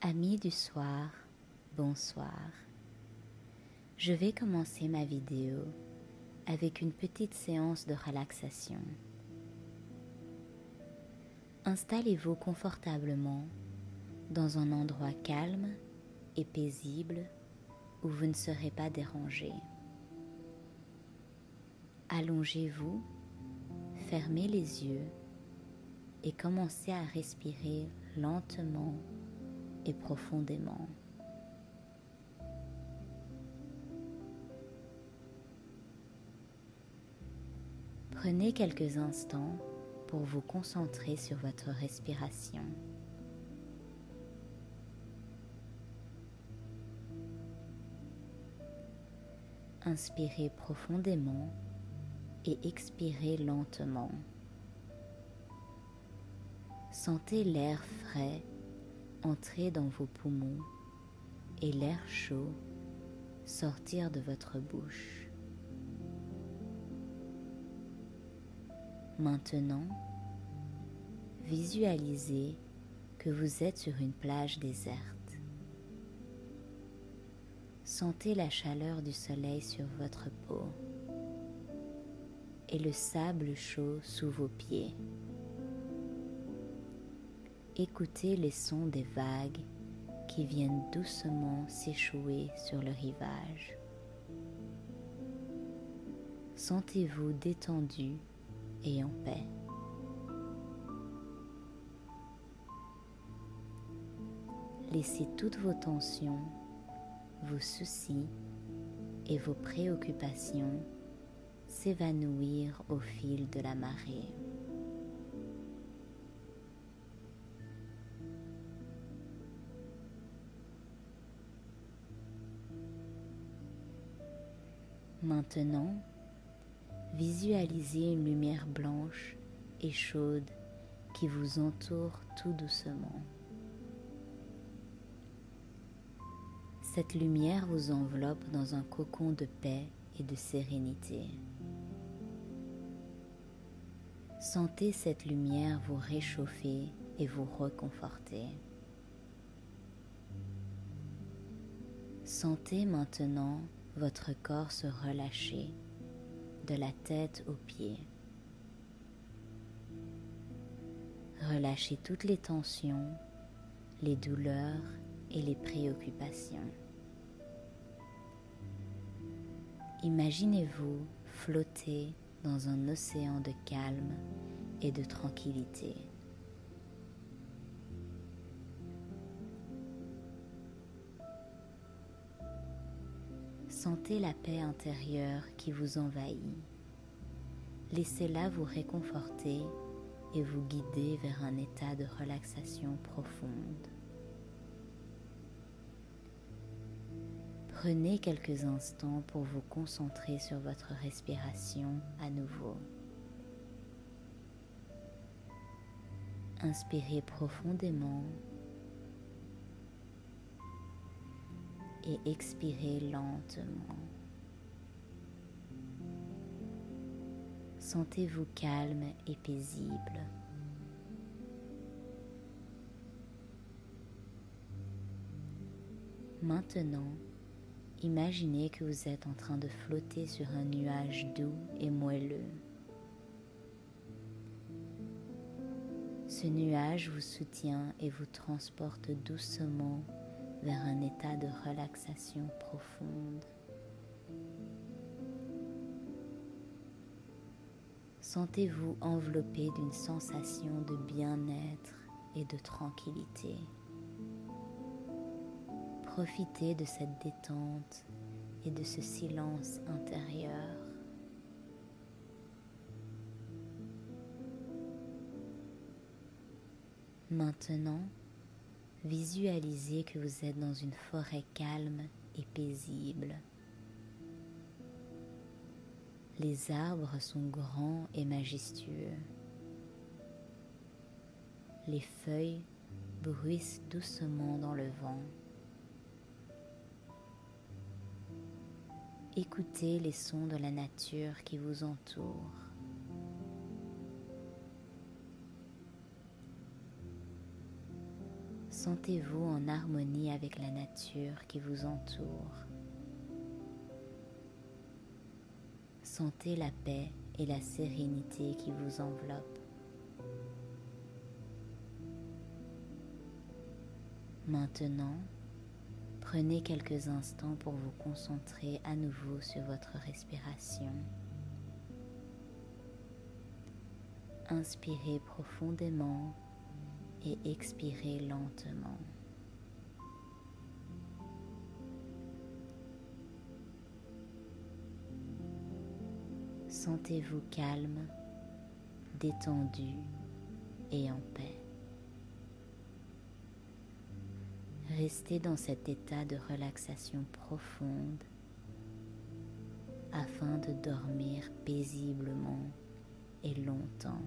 Amis du soir, bonsoir. Je vais commencer ma vidéo avec une petite séance de relaxation. Installez-vous confortablement dans un endroit calme et paisible où vous ne serez pas dérangé. Allongez-vous, fermez les yeux et commencez à respirer lentement et profondément. Prenez quelques instants pour vous concentrer sur votre respiration. Inspirez profondément et expirez lentement. Sentez l'air frais entrer dans vos poumons et l'air chaud sortir de votre bouche. Maintenant, visualisez que vous êtes sur une plage déserte. Sentez la chaleur du soleil sur votre peau et le sable chaud sous vos pieds. Écoutez les sons des vagues qui viennent doucement s'échouer sur le rivage. Sentez-vous détendu et en paix. Laissez toutes vos tensions, vos soucis et vos préoccupations s'évanouir au fil de la marée. Maintenant, visualisez une lumière blanche et chaude qui vous entoure tout doucement. Cette lumière vous enveloppe dans un cocon de paix et de sérénité. Sentez cette lumière vous réchauffer et vous réconforter. Sentez maintenant votre corps se relâcher de la tête aux pieds. Relâchez toutes les tensions, les douleurs et les préoccupations. Imaginez-vous flotter dans un océan de calme et de tranquillité. Sentez la paix intérieure qui vous envahit. Laissez-la vous réconforter et vous guider vers un état de relaxation profonde. Prenez quelques instants pour vous concentrer sur votre respiration à nouveau. Inspirez profondément et expirez lentement. Sentez-vous calme et paisible. Maintenant, imaginez que vous êtes en train de flotter sur un nuage doux et moelleux. Ce nuage vous soutient et vous transporte doucement vers un état de relaxation profonde. Sentez-vous enveloppé d'une sensation de bien-être et de tranquillité. Profitez de cette détente et de ce silence intérieur. Maintenant, visualisez que vous êtes dans une forêt calme et paisible. Les arbres sont grands et majestueux. Les feuilles bruissent doucement dans le vent. Écoutez les sons de la nature qui vous entoure. Sentez-vous en harmonie avec la nature qui vous entoure. Sentez la paix et la sérénité qui vous enveloppent. Maintenant, prenez quelques instants pour vous concentrer à nouveau sur votre respiration. Inspirez profondément et expirez lentement. Sentez-vous calme, détendu et en paix. Restez dans cet état de relaxation profonde afin de dormir paisiblement et longtemps.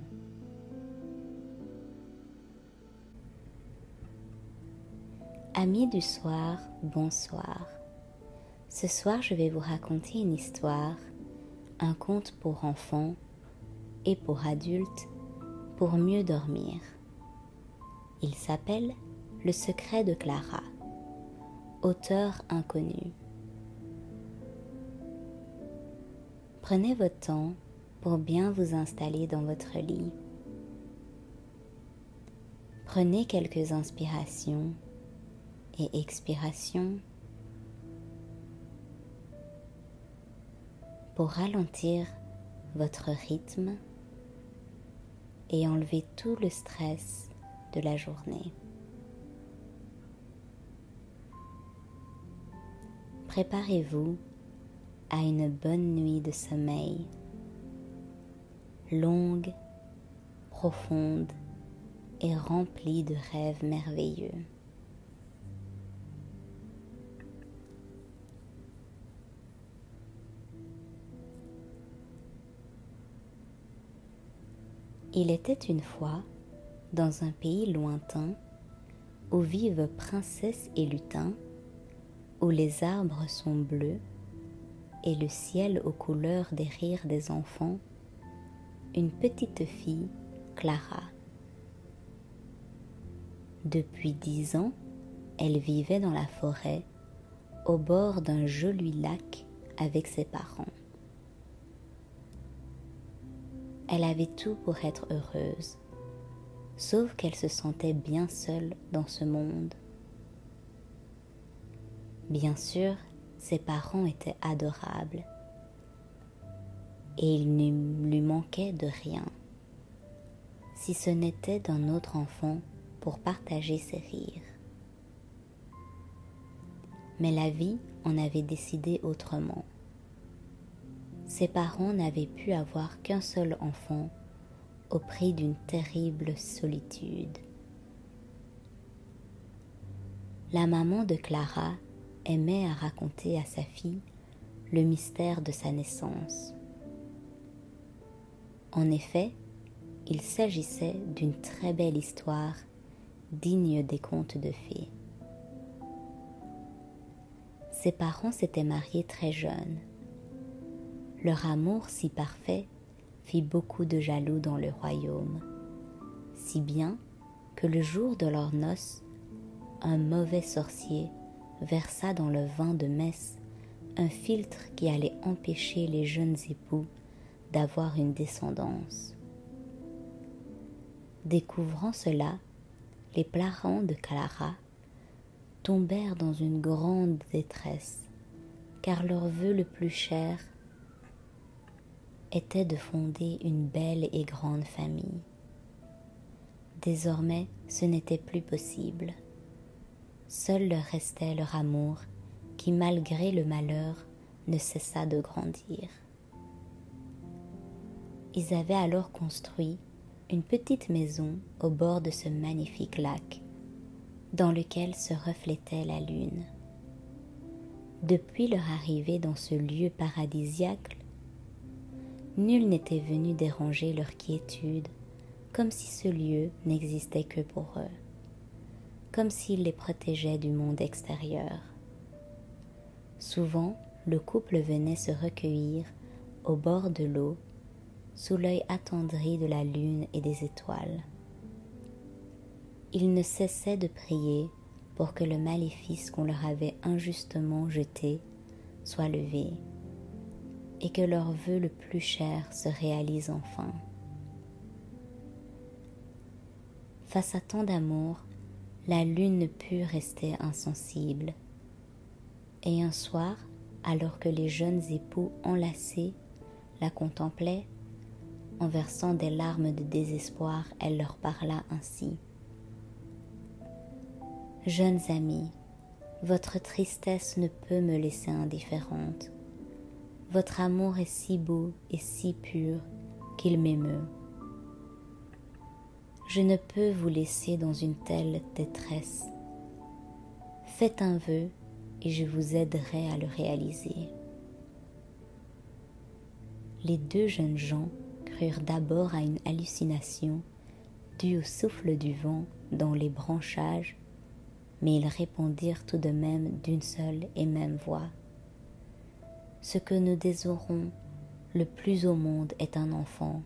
Amis du soir, bonsoir. Ce soir, je vais vous raconter une histoire, un conte pour enfants et pour adultes pour mieux dormir. Il s'appelle Le secret de Clara, auteur inconnu. Prenez votre temps pour bien vous installer dans votre lit. Prenez quelques inspirations et expirations pour ralentir votre rythme et enlever tout le stress de la journée. Préparez-vous à une bonne nuit de sommeil, longue, profonde et remplie de rêves merveilleux. Il était une fois, dans un pays lointain, où vivent princesses et lutins, où les arbres sont bleus et le ciel aux couleurs des rires des enfants, une petite fille, Clara. Depuis 10 ans, elle vivait dans la forêt, au bord d'un joli lac avec ses parents. Elle avait tout pour être heureuse, sauf qu'elle se sentait bien seule dans ce monde. Bien sûr, ses parents étaient adorables et il ne lui manquait de rien, si ce n'était d'un autre enfant pour partager ses rires. Mais la vie en avait décidé autrement. Ses parents n'avaient pu avoir qu'un seul enfant au prix d'une terrible solitude. La maman de Clara aimait à raconter à sa fille le mystère de sa naissance. En effet, il s'agissait d'une très belle histoire digne des contes de fées. Ses parents s'étaient mariés très jeunes. Leur amour si parfait fit beaucoup de jaloux dans le royaume, si bien que le jour de leurs noces, un mauvais sorcier versa dans le vin de messe un filtre qui allait empêcher les jeunes époux d'avoir une descendance. Découvrant cela, les parents de Clara tombèrent dans une grande détresse, car leur vœu le plus cher était de fonder une belle et grande famille. Désormais, ce n'était plus possible. Seul leur restait leur amour qui, malgré le malheur, ne cessa de grandir. Ils avaient alors construit une petite maison au bord de ce magnifique lac, dans lequel se reflétait la lune. Depuis leur arrivée dans ce lieu paradisiaque, nul n'était venu déranger leur quiétude, comme si ce lieu n'existait que pour eux, comme s'il les protégeait du monde extérieur. Souvent, le couple venait se recueillir au bord de l'eau, sous l'œil attendri de la lune et des étoiles. Ils ne cessaient de prier pour que le maléfice qu'on leur avait injustement jeté soit levé et que leur vœu le plus cher se réalise enfin. Face à tant d'amour, la lune ne put rester insensible. Et un soir, alors que les jeunes époux enlacés la contemplaient, en versant des larmes de désespoir, elle leur parla ainsi. « Jeunes amis, votre tristesse ne peut me laisser indifférente. Votre amour est si beau et si pur qu'il m'émeut. Je ne peux vous laisser dans une telle détresse. Faites un vœu et je vous aiderai à le réaliser. » Les deux jeunes gens crurent d'abord à une hallucination due au souffle du vent dans les branchages, mais ils répondirent tout de même d'une seule et même voix. « Ce que nous désirons le plus au monde est un enfant.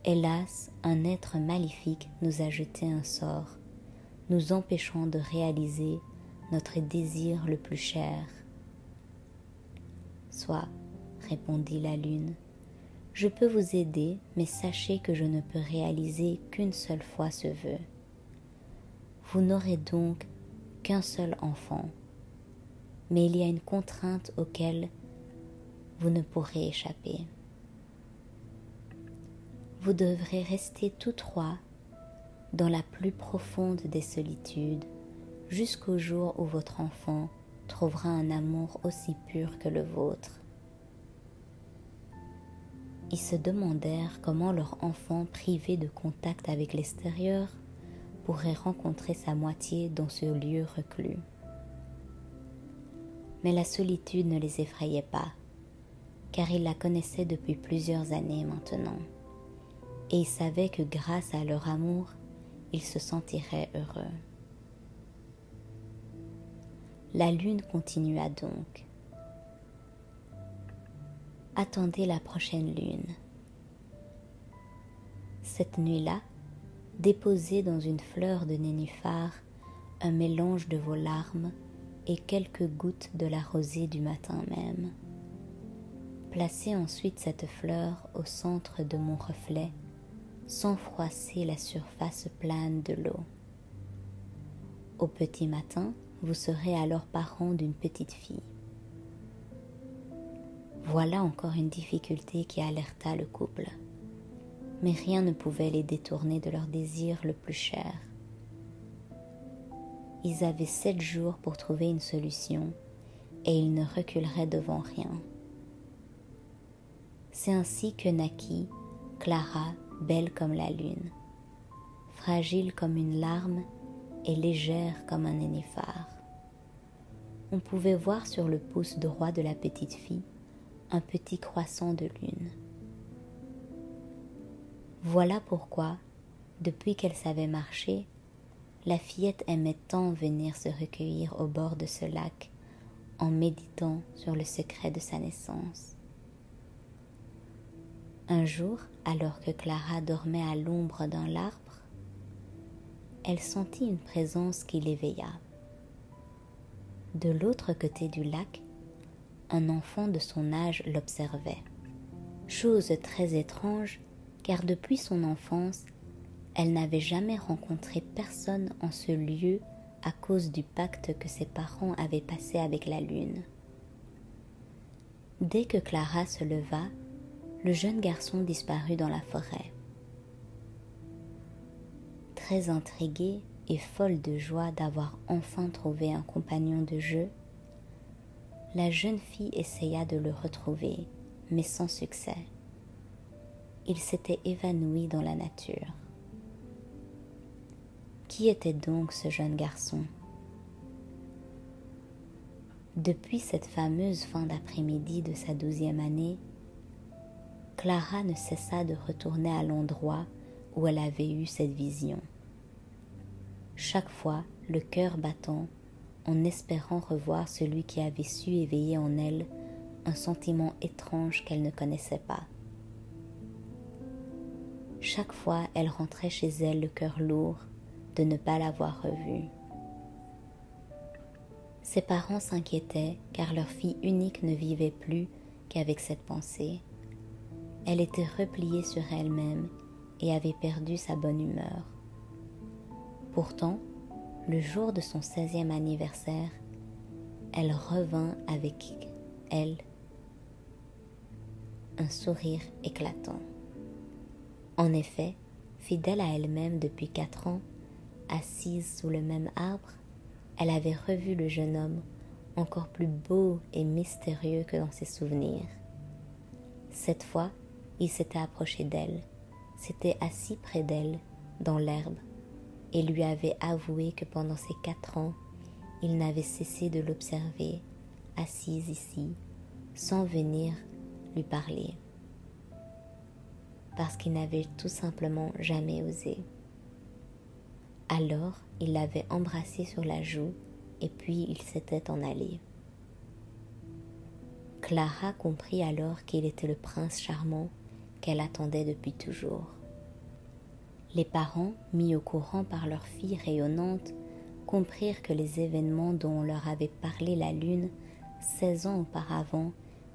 Hélas, un être maléfique nous a jeté un sort, nous empêchant de réaliser notre désir le plus cher. »« Soit, répondit la lune, je peux vous aider, mais sachez que je ne peux réaliser qu'une seule fois ce vœu. Vous n'aurez donc qu'un seul enfant, mais il y a une contrainte auquel vous ne pourrez échapper. Vous devrez rester tous trois dans la plus profonde des solitudes jusqu'au jour où votre enfant trouvera un amour aussi pur que le vôtre. » Ils se demandèrent comment leur enfant privé de contact avec l'extérieur pourrait rencontrer sa moitié dans ce lieu reclus. Mais la solitude ne les effrayait pas, car ils la connaissaient depuis plusieurs années maintenant, et ils savaient que grâce à leur amour, ils se sentiraient heureux. La lune continua donc. « Attendez la prochaine lune. » Cette nuit-là, déposez dans une fleur de nénuphar un mélange de vos larmes et quelques gouttes de la rosée du matin même. Placez ensuite cette fleur au centre de mon reflet, sans froisser la surface plane de l'eau. Au petit matin, vous serez alors parent d'une petite fille. Voilà encore une difficulté qui alerta le couple. Mais rien ne pouvait les détourner de leur désir le plus cher. Ils avaient 7 jours pour trouver une solution et ils ne reculeraient devant rien. C'est ainsi que naquit Clara, belle comme la lune, fragile comme une larme et légère comme un nénuphar. On pouvait voir sur le pouce droit de la petite fille un petit croissant de lune. Voilà pourquoi, depuis qu'elle savait marcher, la fillette aimait tant venir se recueillir au bord de ce lac en méditant sur le secret de sa naissance. Un jour, alors que Clara dormait à l'ombre d'un arbre, elle sentit une présence qui l'éveilla. De l'autre côté du lac, un enfant de son âge l'observait. Chose très étrange, car depuis son enfance, elle n'avait jamais rencontré personne en ce lieu à cause du pacte que ses parents avaient passé avec la lune. Dès que Clara se leva, le jeune garçon disparut dans la forêt. Très intriguée et folle de joie d'avoir enfin trouvé un compagnon de jeu, la jeune fille essaya de le retrouver, mais sans succès. Il s'était évanoui dans la nature. Qui était donc ce jeune garçon? Depuis cette fameuse fin d'après-midi de sa 12e année, Clara ne cessa de retourner à l'endroit où elle avait eu cette vision. Chaque fois, le cœur battant, en espérant revoir celui qui avait su éveiller en elle un sentiment étrange qu'elle ne connaissait pas. Chaque fois, elle rentrait chez elle le cœur lourd, de ne pas l'avoir revue. Ses parents s'inquiétaient car leur fille unique ne vivait plus qu'avec cette pensée. Elle était repliée sur elle-même et avait perdu sa bonne humeur. Pourtant, le jour de son 16e anniversaire, elle revint avec elle un sourire éclatant. En effet, fidèle à elle-même depuis 4 ans, assise sous le même arbre, elle avait revu le jeune homme encore plus beau et mystérieux que dans ses souvenirs. Cette fois, il s'était approché d'elle, s'était assis près d'elle, dans l'herbe, et lui avait avoué que pendant ces 4 ans, il n'avait cessé de l'observer, assise ici, sans venir lui parler, parce qu'il n'avait tout simplement jamais osé. Alors, il l'avait embrassée sur la joue, et puis il s'était en allé. Clara comprit alors qu'il était le prince charmant qu'elle attendait depuis toujours. Les parents, mis au courant par leur fille rayonnante, comprirent que les événements dont on leur avait parlé la lune 16 ans auparavant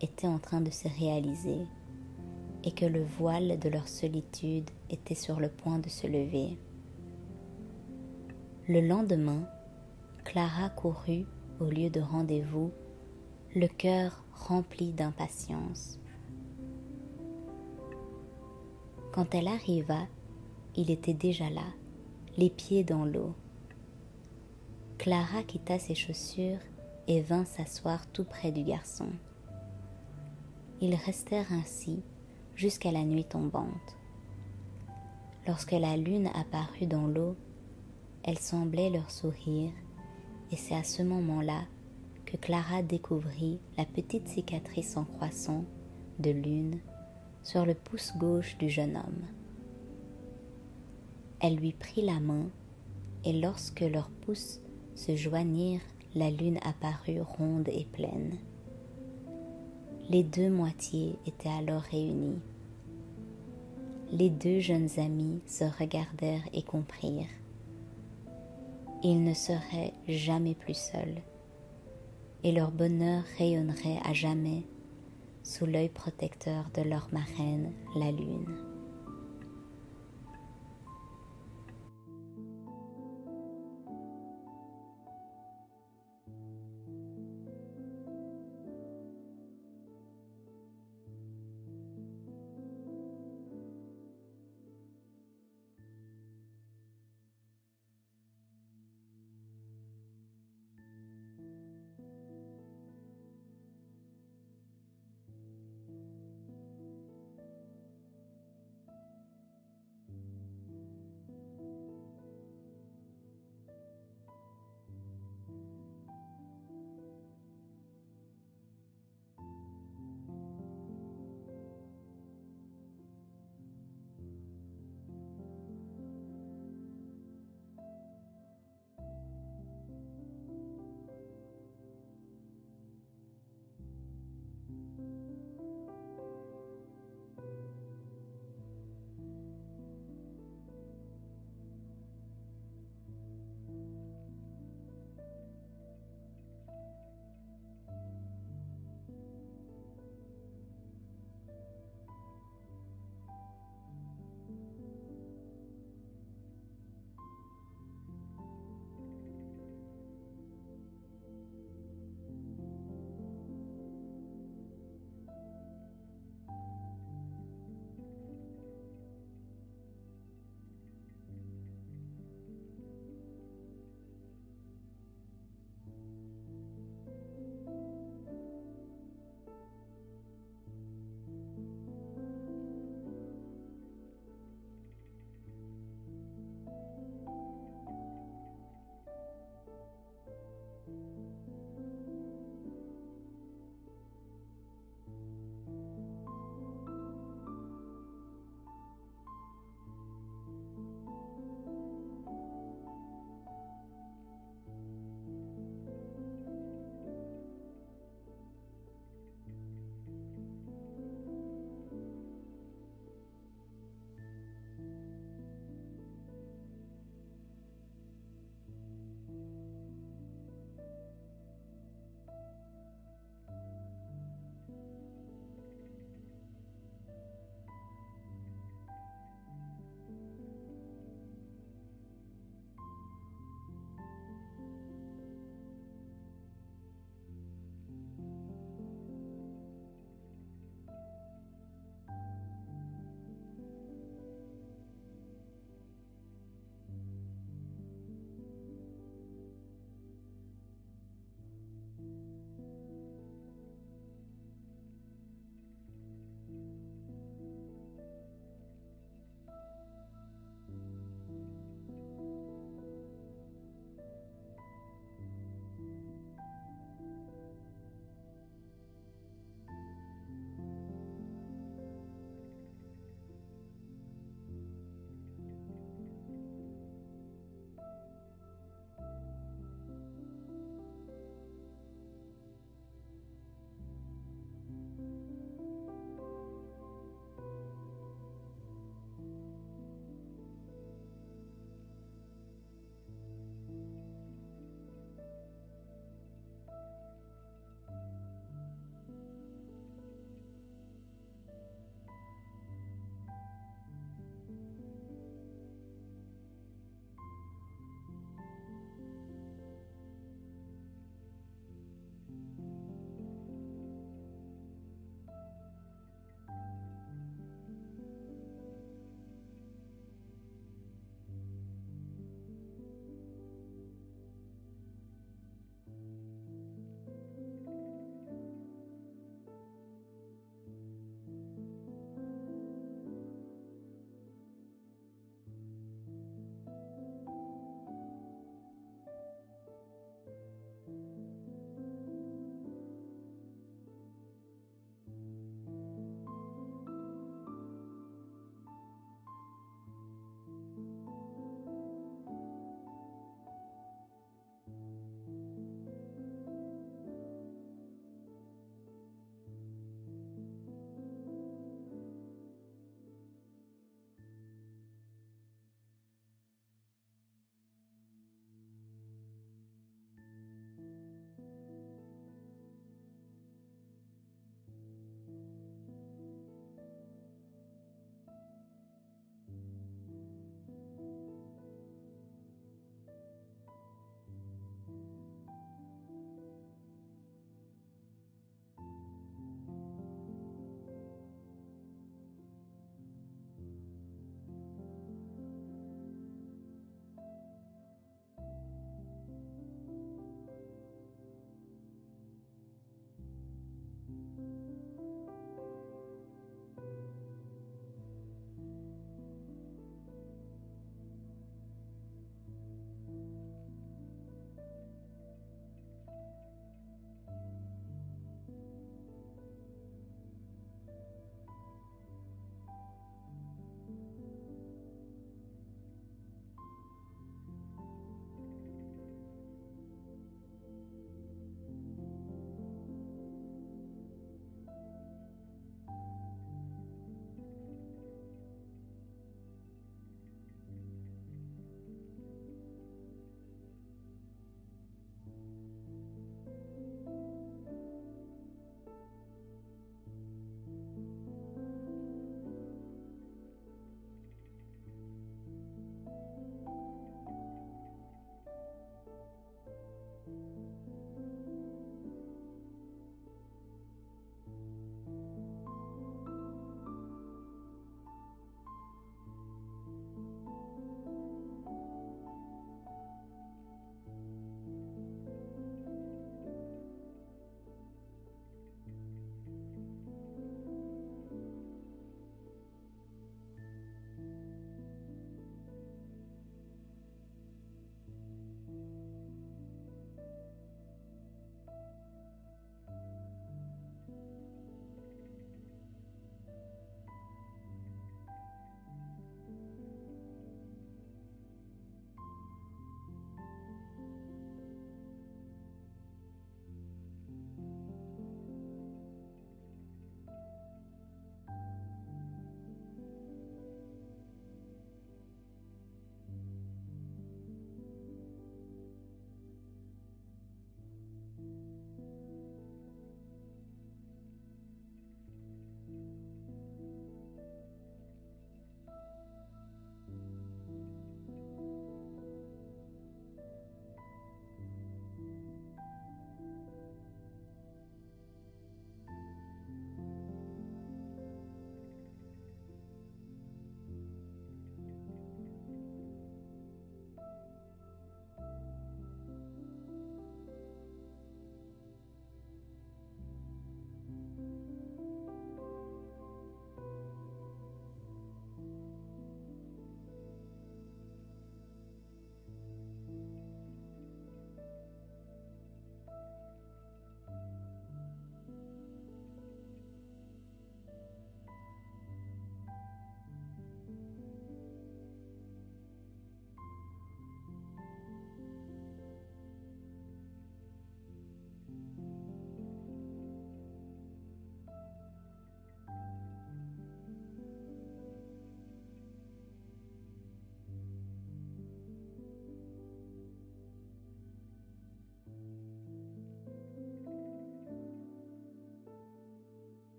étaient en train de se réaliser et que le voile de leur solitude était sur le point de se lever. Le lendemain, Clara courut au lieu de rendez-vous, le cœur rempli d'impatience. Quand elle arriva, il était déjà là, les pieds dans l'eau. Clara quitta ses chaussures et vint s'asseoir tout près du garçon. Ils restèrent ainsi jusqu'à la nuit tombante. Lorsque la lune apparut dans l'eau, elle semblait leur sourire, et c'est à ce moment-là que Clara découvrit la petite cicatrice en croissant de lune sur le pouce gauche du jeune homme. Elle lui prit la main, et lorsque leurs pouces se joignirent, la lune apparut ronde et pleine. Les deux moitiés étaient alors réunies. Les deux jeunes amis se regardèrent et comprirent. Ils ne seraient jamais plus seuls, et leur bonheur rayonnerait à jamais sous l'œil protecteur de leur marraine, la lune.